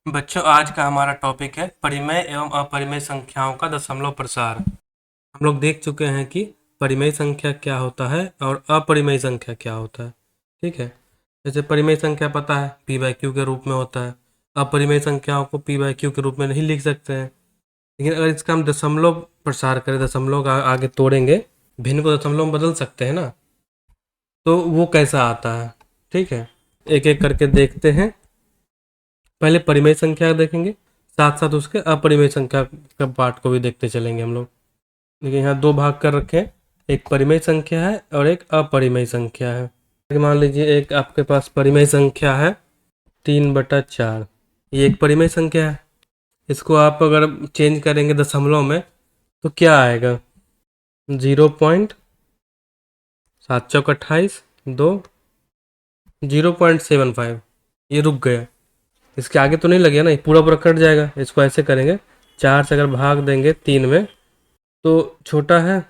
बच्चों, आज का हमारा टॉपिक है परिमेय एवं अपरिमेय संख्याओं का दशमलव प्रसार। हम लोग देख चुके हैं कि परिमेय संख्या क्या होता है और अपरिमेय संख्या क्या होता है। ठीक है। जैसे परिमेय संख्या पता है पी बाई क्यू के रूप में होता है। अपरिमेय संख्याओं को पी बाई क्यू के रूप में नहीं लिख सकते हैं। लेकिन अगर इसका हम दशमलव प्रसार करें, दशमलव का आगे तोड़ेंगे, भिन्न को दशमलव में बदल सकते हैं ना, तो वो कैसा आता है। ठीक है, एक एक करके देखते हैं। पहले परिमेय संख्या देखेंगे, साथ साथ उसके अपरिमेय संख्या का पार्ट को भी देखते चलेंगे हम लोग। देखिए यहाँ दो भाग कर रखे हैं, एक परिमेय संख्या है और एक अपरिमेय संख्या है। मान लीजिए एक आपके पास परिमेय संख्या है 3/4। ये एक परिमेय संख्या है। इसको आप अगर चेंज करेंगे दशमलव में तो क्या आएगा? 0.7 2 0.75। ये रुक गया, इसके आगे तो नहीं लगे ना, ये पूरा पूरा कट जाएगा। इसको ऐसे करेंगे, 4 से अगर भाग देंगे 3 में तो छोटा है,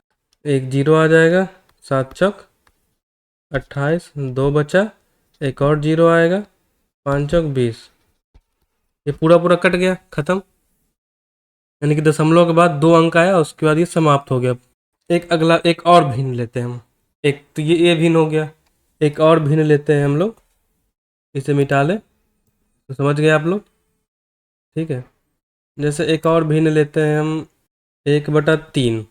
एक जीरो आ जाएगा। 7 चौक 28, 2 बचा, एक और जीरो आएगा, 5 चौक 20। ये पूरा पूरा कट गया, खत्म। यानी कि दशमलव के बाद 2 अंक आया, उसके बाद ये समाप्त हो गया। एक अगला एक और भिन्न लेते हैं हम। एक तो ये भिन्न हो गया, एक और भिन्न लेते हैं हम लोग, इसे मिटा ले तो समझ गए आप लोग। ठीक है, जैसे एक और भिन्न लेते हैं हम 1/3।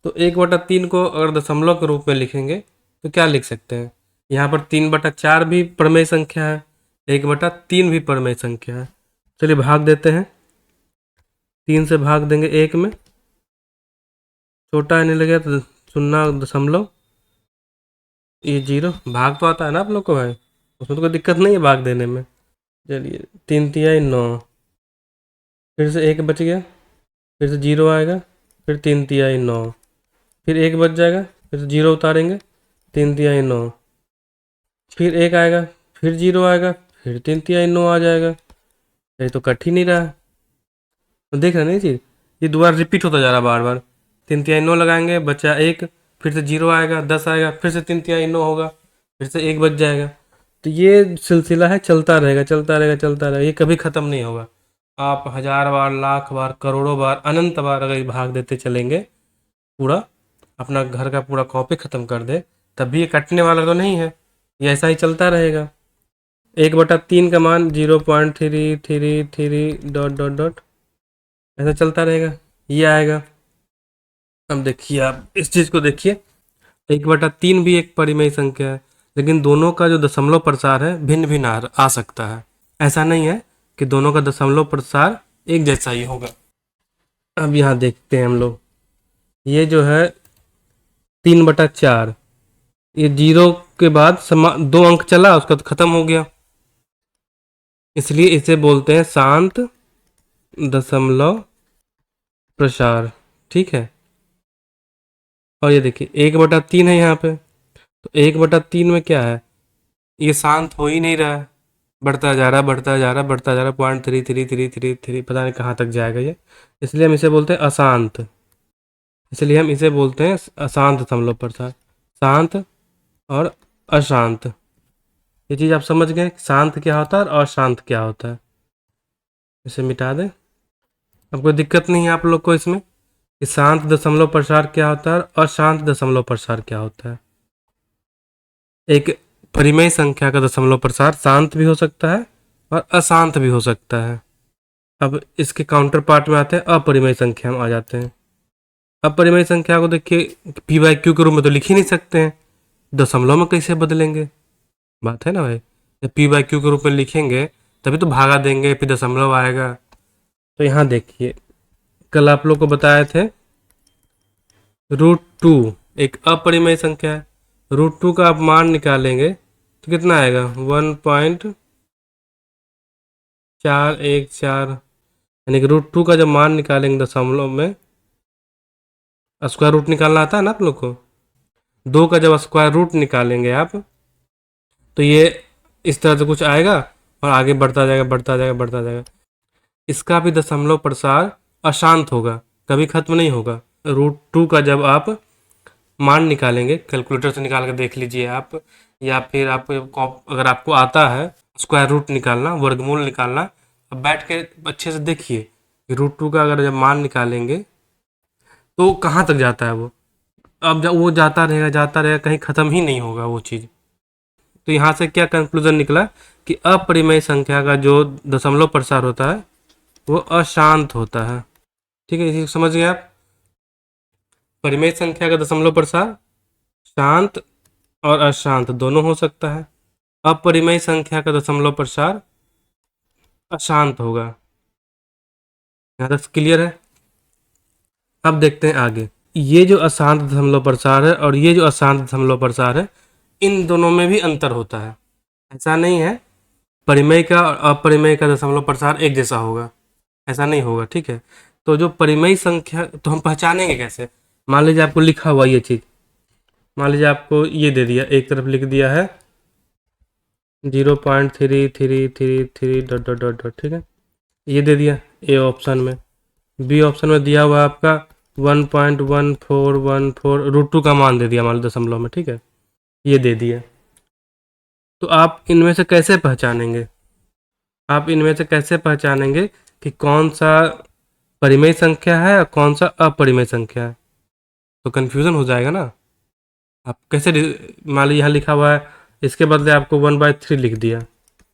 तो 1/3 को अगर दशमलव के रूप में लिखेंगे तो क्या लिख सकते हैं? यहाँ पर 3/4 भी परमेय संख्या है, 1/3 भी परमेय संख्या है। चलिए भाग देते हैं, 3 से भाग देंगे 1 में, छोटा आने लगे तो 0.0, ये जीरो। भाग तो आता है ना आप लोग को भाई, उसमें तो कोई दिक्कत नहीं है भाग देने में। चलिए 3 तिहाई 9, फिर से 1 बच गया, फिर से जीरो आएगा, फिर 3 तिहाई 9, फिर 1 बच जाएगा, फिर से जीरो उतारेंगे, 3 तिहाई 9, फिर 1 आएगा, फिर जीरो आएगा, फिर 3 तिहाई 9 आ जाएगा। ये तो कट ही नहीं रहा है। तो देख रहे हैं ना ये चीज़, ये दोबारा रिपीट होता जा रहा है बार बार। 3 तिहाई 9 लगाएंगे, बचा 1, फिर से जीरो आएगा, 10 आएगा, फिर से 3 तिहाई 9 होगा, फिर से 1 बच जाएगा। तो ये सिलसिला है, चलता रहेगा चलता रहेगा चलता रहेगा, ये कभी ख़त्म नहीं होगा। आप 1000 बार, लाख बार, करोड़ों बार, अनंत बार अगर ये भाग देते चलेंगे, पूरा अपना घर का पूरा कॉपी ख़त्म कर दे, तब भी ये कटने वाला तो नहीं है। ये ऐसा ही चलता रहेगा। 1/3 का मान 0.333 डॉट डॉट डॉट ऐसा चलता रहेगा, ये आएगा। अब देखिए, आप इस चीज़ को देखिए, 1/3 भी एक परिमेय संख्या है, लेकिन दोनों का जो दशमलव प्रसार है भिन्न भिन्न आ सकता है। ऐसा नहीं है कि दोनों का दशमलव प्रसार एक जैसा ही होगा। अब यहाँ देखते हैं हम लोग, ये जो है 3/4, ये जीरो के बाद 2 अंक चला, उसका तो खत्म हो गया, इसलिए इसे बोलते हैं शांत दशमलव प्रसार। ठीक है। और ये देखिए 1/3 है यहाँ पे, तो 1/3 में क्या है, ये शांत हो ही नहीं रहा है, बढ़ता जा रहा बढ़ता जा रहा बढ़ता जा रहा, 0.333333, पता नहीं कहाँ तक जाएगा ये। इसलिए हम इसे बोलते हैं अशांत। इसलिए हम इसे बोलते हैं अशांत दशमलव प्रसार। शांत और अशांत, ये चीज़ आप समझ गए, शांत क्या होता है और अशांत क्या होता है। इसे मिटा दें, अब कोई दिक्कत नहीं है आप लोग को इसमें कि शांत दशमलव प्रसार क्या होता है और अशांत दशमलव प्रसार क्या होता है। एक परिमेय संख्या का दशमलव प्रसार शांत भी हो सकता है और अशांत भी हो सकता है। अब इसके काउंटर पार्ट में आते हैं, अपरिमेय संख्या में आ जाते हैं। अपरिमेय संख्या को देखिए, पी बाई क्यू के रूप में तो लिख ही नहीं सकते हैं, दशमलव में कैसे बदलेंगे? बात है ना भाई, जब पी बाई क्यू के रूप में लिखेंगे तभी तो भागा देंगे, फिर दशमलव आएगा। तो यहाँ देखिए, कल आप लोग को बताए थे √2 एक अपरिमेय संख्या है। √2 का आप मान निकालेंगे तो कितना आएगा? 1.414, यानी कि √2 का जब मान निकालेंगे दशमलव में, स्क्वायर रूट निकालना आता है ना आप लोग को, 2 का जब स्क्वायर रूट निकालेंगे आप, तो ये इस तरह से कुछ आएगा और आगे बढ़ता जाएगा बढ़ता जाएगा बढ़ता जाएगा। इसका भी दशमलव प्रसार अशांत होगा, कभी खत्म नहीं होगा। √2 का जब आप मान निकालेंगे, कैलकुलेटर से निकाल कर देख लीजिए आप, या फिर आप अगर आपको आता है स्क्वायर रूट निकालना, वर्गमूल निकालना, अब बैठ के अच्छे से देखिए कि √2 का अगर जब मान निकालेंगे तो कहाँ तक जाता है वो। अब जब वो जाता रहेगा, कहीं ख़त्म ही नहीं होगा वो चीज़। तो यहाँ से क्या कंक्लूजन निकला कि अपरिमेय संख्या का जो दशमलव प्रसार होता है वो अशांत होता है। ठीक है, इसी को समझ गए आप। परिमेय संख्या का दशमलव प्रसार शांत और अशांत दोनों हो सकता है। अपरिमेय संख्या का दशमलव प्रसार अशांत होगा। यहाँ तक क्लियर है। अब देखते हैं आगे। ये जो अशांत दशमलव प्रसार है और ये जो अशांत दशमलव प्रसार है, इन दोनों में भी अंतर होता है। ऐसा नहीं है परिमेय का और अपरिमेय का दशमलव प्रसार एक जैसा होगा, ऐसा नहीं होगा। ठीक है, तो जो परिमेय संख्या तो हम पहचानेंगे कैसे। मान लीजिए आपको लिखा हुआ ये चीज़, मान लीजिए आपको ये दे दिया, एक तरफ लिख दिया है 0.3333 डॉट डॉट डॉट डॉट। ठीक है, ये दे दिया ए ऑप्शन में। बी ऑप्शन में दिया हुआ आपका 1.1414 √2 का मान दे दिया मान लो दशमलव में। ठीक है, ये दे दिया। तो आप इनमें से कैसे पहचानेंगे, आप इनमें से कैसे पहचानेंगे कि कौन सा परिमेय संख्या है और कौन सा अपरिमेय संख्या है। तो कन्फ्यूज़न हो जाएगा ना। आप कैसे मान लीजिए यहाँ लिखा हुआ है, इसके बदले आपको 1/3 लिख दिया,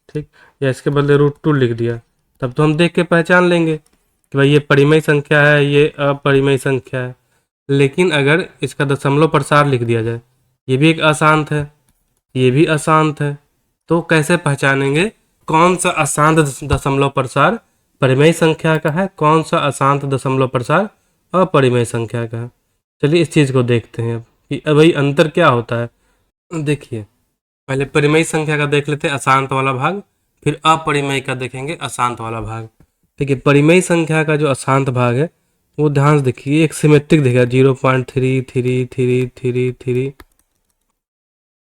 ठीक, या इसके बदले √2 लिख दिया, तब तो हम देख के पहचान लेंगे कि भाई ये परिमेय संख्या है, ये अपरिमेय संख्या है। लेकिन अगर इसका दशमलव प्रसार लिख दिया जाए, ये भी एक अशांत है, ये भी अशांत है, तो कैसे पहचानेंगे कौन सा अशांत दशमलव प्रसार परिमेय संख्या का है, कौन सा अशांत दशमलव प्रसार अपरिमेय संख्या का है। चलिए इस चीज़ को देखते हैं अब कि भाई अंतर क्या होता है। देखिए पहले परिमेय संख्या का देख लेते हैं अशांत वाला भाग, फिर अपरिमेय का देखेंगे अशांत वाला भाग। देखिए परिमेय संख्या का जो अशांत भाग है वो ध्यान से देखिए, एक सिमेट्रिक दिखेगा 0.333333,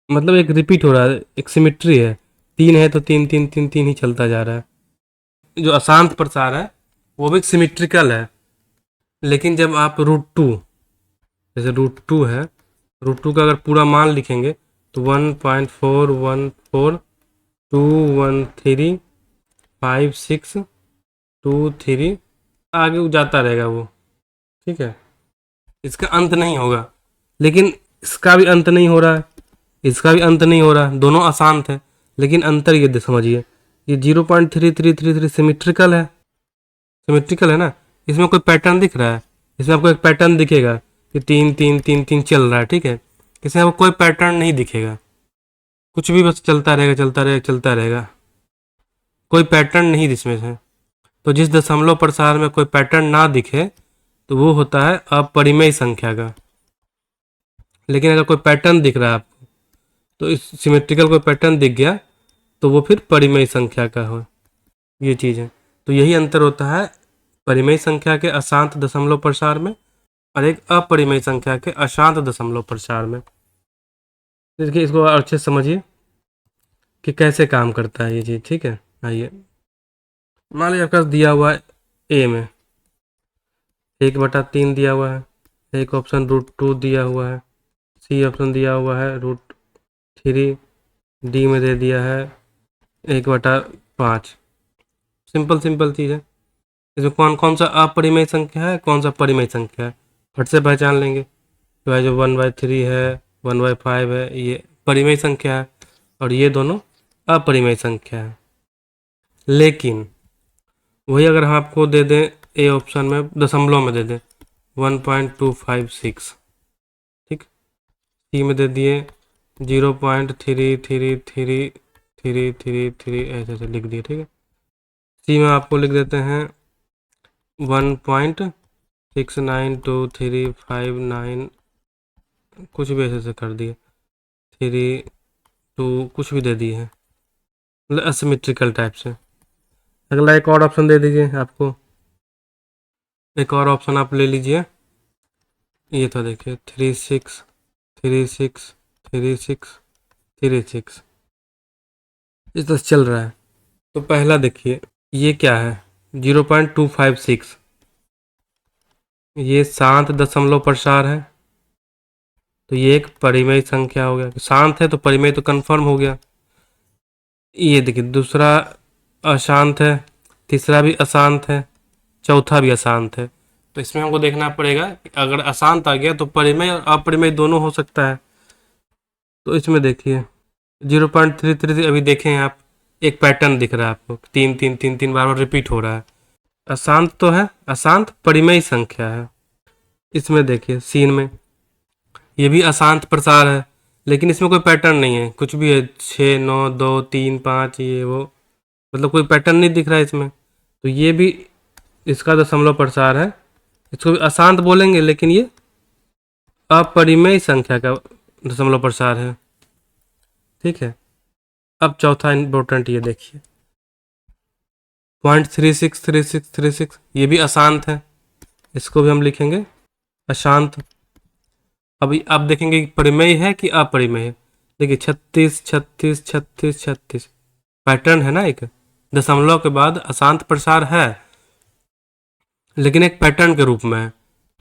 मतलब एक रिपीट हो रहा है, एक सिमेट्री है। 3 है तो 3 ही चलता जा रहा है। जो अशांत प्रसार है वो भी सिमेट्रिकल है, लेकिन जब आप √2, जैसे √2 है, √2 का अगर पूरा मान लिखेंगे तो 1.4142135623 आगे जाता रहेगा वो। ठीक है, इसका अंत नहीं होगा, लेकिन इसका भी अंत नहीं हो रहा है, इसका भी अंत नहीं हो रहा है, दोनों अशांत है। लेकिन अंतर ये समझिए, ये 0.3333 सिमेट्रिकल है, सिमेट्रिकल है ना, इसमें कोई पैटर्न दिख रहा है, इसमें आपको एक पैटर्न दिखेगा कि 3 3 3 3 चल रहा है। ठीक है, इसमें आपको कोई पैटर्न नहीं दिखेगा, कुछ भी बस चलता रहेगा चलता रहेगा चलता रहेगा, कोई पैटर्न नहीं इसमें से। तो जिस दशमलव प्रसार में कोई पैटर्न ना दिखे तो वो होता है अपरिमेय संख्या का। लेकिन अगर कोई पैटर्न दिख रहा है आपको, तो इस सिमेट्रिकल कोई पैटर्न दिख गया तो वो फिर परिमेय संख्या का हो, ये चीज़ है। तो यही अंतर होता है परिमेय संख्या के अशांत दशमलव प्रसार में और एक अपरिमेय संख्या के अशांत दशमलव प्रसार में। देखिए इसको अच्छे से समझिए कि कैसे काम करता है ये चीज़। ठीक है, आइए मान लीजिए आपके पास दिया हुआ है ए में 1/3 दिया हुआ है, एक ऑप्शन √2 दिया हुआ है, सी ऑप्शन दिया हुआ है √3, डी में दे दिया है 1/5। सिंपल सिंपल चीज़ है। इसमें कौन कौन सा अपरिमेय संख्या है, कौन सा परिमेय संख्या है, फट से पहचान लेंगे। तो जो 1/3 है, 1/5 है, ये परिमेय संख्या है और ये दोनों अपरिमेय संख्या है। लेकिन वही अगर हम आपको दे दें ए ऑप्शन में दशमलव में दे दें 1.256, ठीक, सी में दे दिए 0.333333 ऐसे ऐसे लिख दिए। ठीक है, सी में आपको लिख देते हैं 1.692359, कुछ भी ऐसे ऐसे कर दिए, 3 2 कुछ भी दे दिए हैं, मतलब असिमेट्रिकल टाइप से। अगला एक और ऑप्शन दे दीजिए, आपको एक और ऑप्शन आप ले लीजिए, ये तो देखिए 36 इस तरह चल रहा है। तो पहला देखिए ये क्या है 0.256, ये शांत दशमलव प्रसार है, तो ये एक परिमेय संख्या हो गया, शांत है तो परिमेय तो कंफर्म हो गया। ये देखिए दूसरा अशांत है तीसरा भी अशांत है, चौथा भी अशांत है। तो इसमें हमको देखना पड़ेगा कि अगर अशांत आ गया तो परिमेय और अपरिमेय दोनों हो सकता है। तो इसमें देखिए 0.33 अभी देखें आप, एक पैटर्न दिख रहा है आपको, 3 3 3 3 बार बार रिपीट हो रहा है। अशांत तो है, अशांत परिमेय संख्या है। इसमें देखिए सीन में ये भी अशांत प्रसार है, लेकिन इसमें कोई पैटर्न नहीं है, कुछ भी है 6 9 2 3 5 ये वो, मतलब कोई पैटर्न नहीं दिख रहा है इसमें। तो ये भी इसका दशमलव प्रसार है, इसको भी अशांत बोलेंगे, लेकिन ये अपरिमेय संख्या का दशमलव प्रसार है। ठीक है, अब चौथा इंपॉर्टेंट ये देखिए 0.363636, ये भी अशांत है, इसको भी हम लिखेंगे अशांत। अभी आप देखेंगे कि परिमेय है कि अपरिमेय है। देखिए 36 36 36 36 पैटर्न है ना, एक दशमलव के बाद अशांत प्रसार है, लेकिन एक पैटर्न के रूप में है,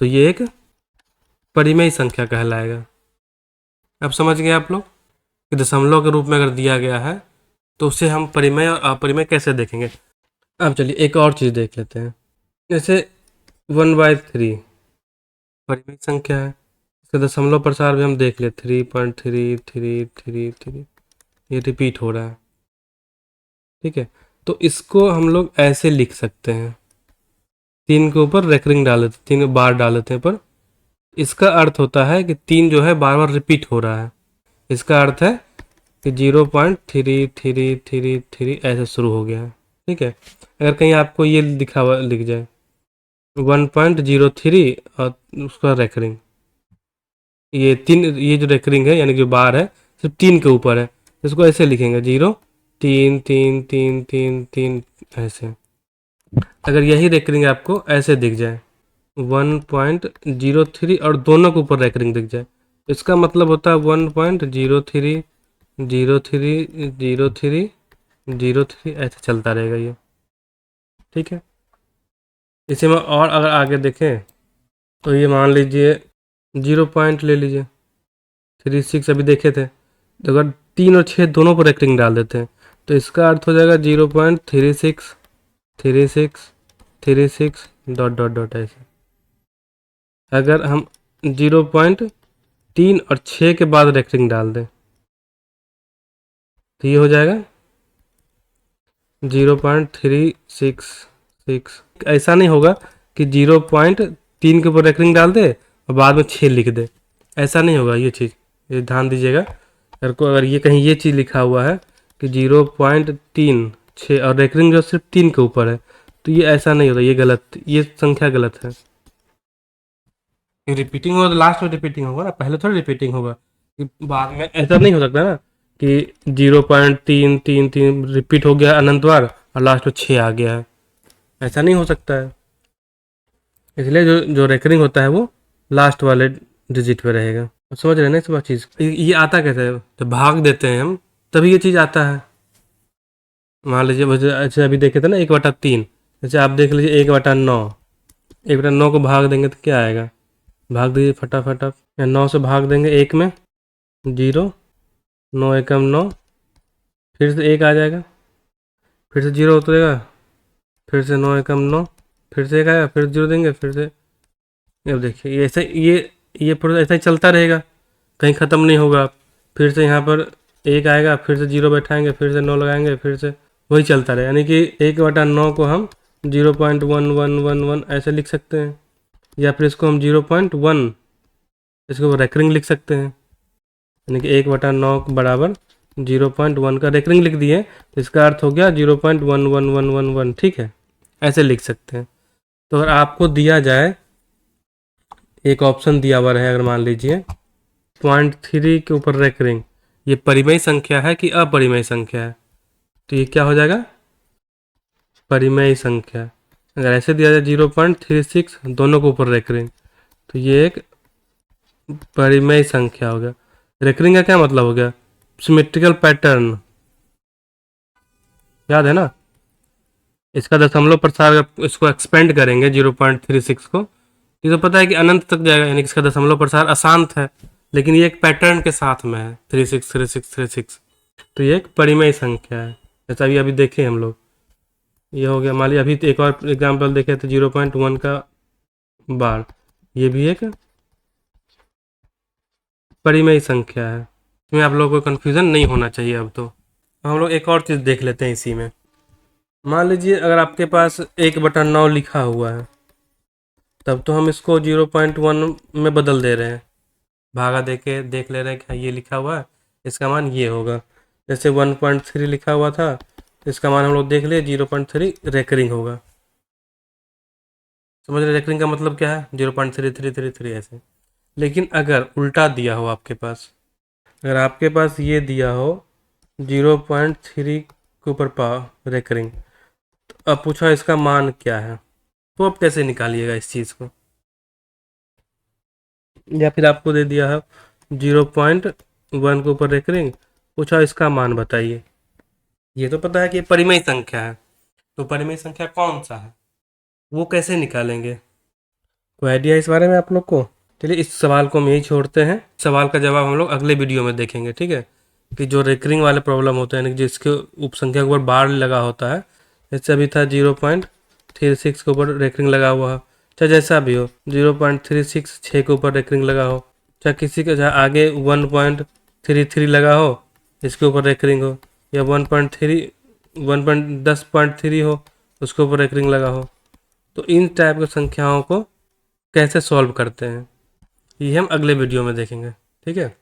तो ये एक परिमेय संख्या कहलाएगा। अब समझ गए आप लोग कि दशमलव के रूप में अगर दिया गया है तो उसे हम परिमेय और अपरिमेय कैसे देखेंगे। अब चलिए एक और चीज़ देख लेते हैं, जैसे 1/3 परिमेय संख्या है, इसका दशमलव प्रसार भी हम देख ले 3.3333, ये रिपीट हो रहा है। ठीक है, तो इसको हम लोग ऐसे लिख सकते हैं, 3 के ऊपर रेकरिंग डाल देते, 3 बार डाल देते हैं पर इसका अर्थ होता है कि 3 जो है बार बार रिपीट हो रहा है। इसका अर्थ है कि 0.3333 ऐसे शुरू हो गया है। ठीक है, अगर कहीं आपको ये लिखा हुआ लिख जाए 1.03 और उसका रेकरिंग, ये 3, ये जो रेकरिंग है यानी जो बार है सिर्फ 3 के ऊपर है, इसको ऐसे लिखेंगे 0 3 3 3 3 3 ऐसे। अगर यही रेकरिंग आपको ऐसे दिख जाए 1.03 और दोनों के ऊपर रेकरिंग दिख जाए, इसका मतलब होता है 1.03 03 03 03 ऐसे चलता रहेगा ये। ठीक है, इसे में और अगर आगे देखें तो ये मान लीजिए 0 पॉइंट ले लीजिए 36 अभी देखे थे, तो अगर 3 और 6 दोनों पर रेकरिंग डाल देते हैं तो इसका अर्थ हो जाएगा 0.36 36 36 डॉट डॉट डॉट ऐसे। अगर हम 0.3 और 6 के बाद रेकरिंग डाल दें तो ये हो जाएगा 0.366। ऐसा नहीं होगा कि 0.3 के ऊपर रेकरिंग डाल दे और बाद में 6 लिख दे, ऐसा नहीं होगा ये चीज़, ये ध्यान दीजिएगा। अगर ये कहीं ये चीज़ लिखा हुआ है कि 0.36 और रेकरिंग जो सिर्फ 3 के ऊपर है, तो ये ऐसा नहीं होगा, ये गलत, ये संख्या गलत है। रिपीटिंग होगा तो लास्ट में रिपीटिंग होगा ना, पहले थोड़ा रिपीटिंग होगा, कि बाद में ऐसा नहीं हो सकता ना कि 0.333 रिपीट हो गया अनंत बार और लास्ट में 6 आ गया है, ऐसा नहीं हो सकता है। इसलिए जो जो रेकरिंग होता है वो लास्ट वाले डिजिट पे रहेगा। समझ रहे हैं ना इस बात चीज़, ये आता कैसे है, तो भाग देते हैं हम तभी ये चीज़ आता है। मान लीजिए वैसे अच्छा अभी देखे थे ना 1/3, जैसे आप देख लीजिए 1/9, 1/9 को भाग देंगे तो क्या आएगा, भाग दीजिए फटाफट आप, 9 से भाग देंगे 1 में 0, 9 एकम 9, फिर से 1 आ जाएगा, फिर से 0 उतरेगा, फिर से 9 एकम 9, फिर से 1 आएगा, फिर 0 देंगे, फिर से। अब देखिए ये ऐसे ये प्रोसेस ऐसा ही चलता रहेगा, कहीं ख़त्म नहीं होगा। फिर से यहाँ पर 1 आएगा, फिर से 0 बैठाएंगे, फिर से 9 लगाएंगे, फिर से वही चलता रहेगा, यानी कि 1/9 को हम 0.1111 ऐसे लिख सकते हैं, या फिर इसको हम 0.1 इसको रेकरिंग लिख सकते हैं, यानी कि 1/9 बराबर 0.1 का रेकरिंग लिख दिए तो इसका अर्थ हो गया 0.11111। ठीक है, ऐसे लिख सकते हैं। तो अगर आपको दिया जाए, एक ऑप्शन दिया हुआ है, अगर मान लीजिए 0.3 के ऊपर रेकरिंग, ये परिमेय संख्या है कि अपरिमेय संख्या है, तो ये क्या हो जाएगा, परिमेय संख्या। अगर ऐसे दिया जाए 0.36 दोनों के ऊपर रेकरिंग, तो ये एक परिमेय संख्या हो गया। रेकरिंग का क्या मतलब हो गया, सिमेट्रिकल पैटर्न, याद है ना। इसका दशमलव प्रसार इसको एक्सपेंड करेंगे 0.36 को, ये तो पता है कि अनंत तक जाएगा, यानी कि इसका दशमलव प्रसार अशांत है, लेकिन ये एक पैटर्न के साथ में है 36 36 36, तो ये एक परिमेय संख्या है, जैसा अभी अभी देखे हम लोग। ये हो गया। मान लिया अभी तो एक और एग्जाम्पल देखे थे 0.1 का बार, ये भी एक परिमेय संख्या है। इसमें आप लोगों को कन्फ्यूज़न नहीं होना चाहिए। अब तो हम लोग एक और चीज़ देख लेते हैं इसी में। मान लीजिए अगर आपके पास 1/9 लिखा हुआ है, तब तो हम इसको 0.1 में बदल दे रहे हैं, भागा दे के देख ले रहे हैं कि हाँ ये लिखा हुआ है, इसका मान ये होगा। जैसे 1.3 लिखा हुआ था, इसका मान हम लोग देख लिए 0.3 रेकरिंग होगा। समझ रहे रेकरिंग का मतलब क्या है? 0.3333 ऐसे। लेकिन अगर उल्टा दिया हो आपके पास, अगर आपके पास ये दिया हो 0.3 के ऊपर पावर रेकरिंग, तो अब पूछा इसका मान क्या है, तो अब कैसे निकालिएगा इस चीज़ को? या फिर आपको दे दिया है 0.1 के ऊपर रेकरिंग, पूछा इसका मान बताइए। ये तो पता है कि ये परिमेय संख्या है, तो परिमेय संख्या कौन सा है, वो कैसे निकालेंगे? कोई आइडिया इस बारे में आप लोग को? चलिए इस सवाल को हम यही छोड़ते हैं। सवाल का जवाब हम लोग अगले वीडियो में देखेंगे, ठीक है? कि जो रेकरिंग वाले प्रॉब्लम होते हैं, यानी कि जिसके उपसंख्या के ऊपर बार लगा होता है, जैसे अभी था 0.36 के ऊपर रेकरिंग लगा हुआ है, चाहे जैसा भी हो, 0.366 के ऊपर रेकरिंग लगा हो, चाहे किसी के चाहे आगे 1.33 लगा हो, इसके ऊपर रेकरिंग हो, या 1.10.3 हो, उसके ऊपर रेकरिंग लगा हो, तो इन टाइप की संख्याओं को कैसे सॉल्व करते हैं, ये हम अगले वीडियो में देखेंगे, ठीक है?